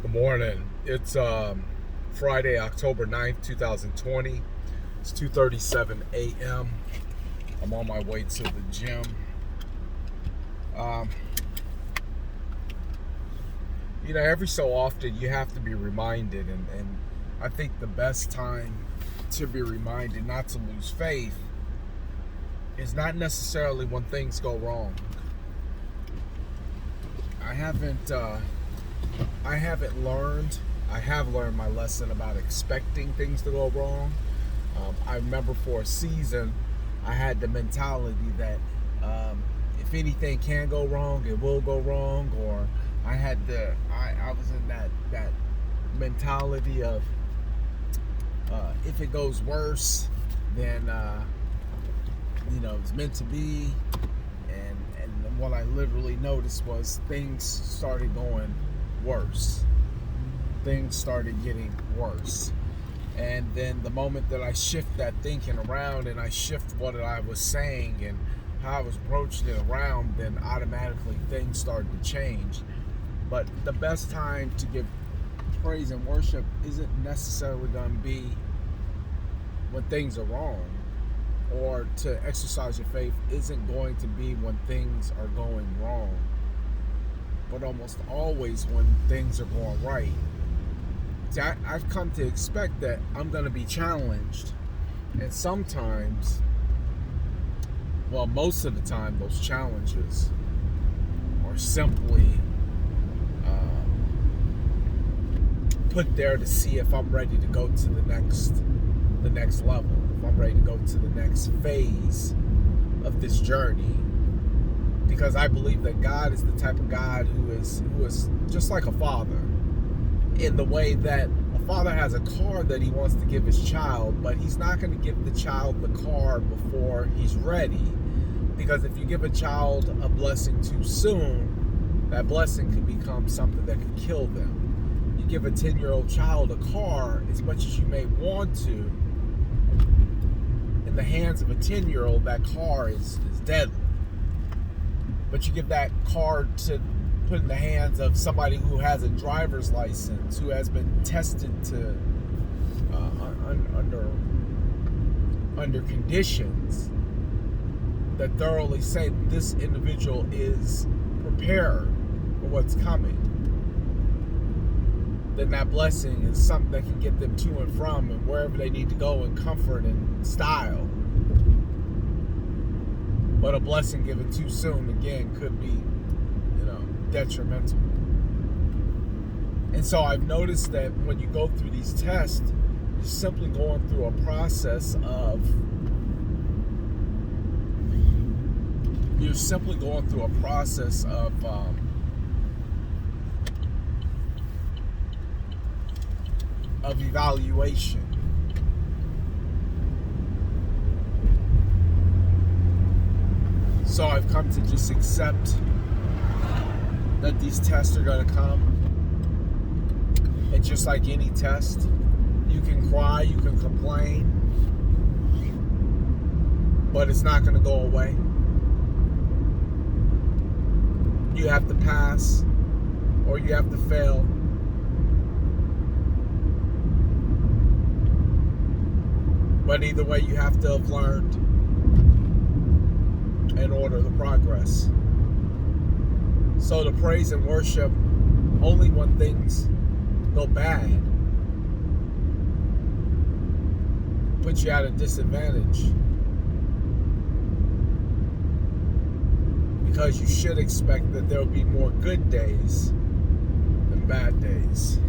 Good morning. It's Friday, October 9th, 2020. It's 2:37 a.m. I'm on my way to the gym. Um, every so often you have to be reminded, and I think the best time to be reminded not to lose faith is not necessarily when things go wrong. I haven't learned. I have learned my lesson about expecting things to go wrong. I remember for a season, I had the mentality that if anything can go wrong, it will go wrong. Or I was in that mentality of if it goes worse, then it's meant to be. And what I literally noticed was things started going worse. Things started getting worse. And then the moment that I shift that thinking around and I shift what I was saying and how I was approaching it around, then automatically things started to change. But the best time to give praise and worship isn't necessarily going to be when things are wrong, or to exercise your faith isn't going to be when things are going wrong, but almost always when things are going right. See, I've come to expect that I'm going to be challenged, and sometimes, well, most of the time, those challenges are simply put there to see if I'm ready to go to the next level, if I'm ready to go to the next phase of this journey. Because I believe that God is the type of God who is just like a father, in the way that a father has a car that he wants to give his child, but he's not going to give the child the car before he's ready. Because if you give a child a blessing too soon, that blessing could become something that could kill them. You give a 10-year-old child a car, as much as you may want to, in the hands of a 10-year-old, that car is deadly. But you give that car to put in the hands of somebody who has a driver's license, who has been tested to under conditions that thoroughly say this individual is prepared for what's coming, then that blessing is something that can get them to and from and wherever they need to go in comfort and style. But a blessing given too soon, again, could be, detrimental. And so I've noticed that when you go through these tests, you're simply going through a process of evaluation. So I've come to just accept that these tests are going to come. And just like any test, you can cry, you can complain, but it's not going to go away. You have to pass or you have to fail. But either way, you have to have learned in order to progress. So to praise and worship only when things go bad puts you at a disadvantage, because you should expect that there will be more good days than bad days.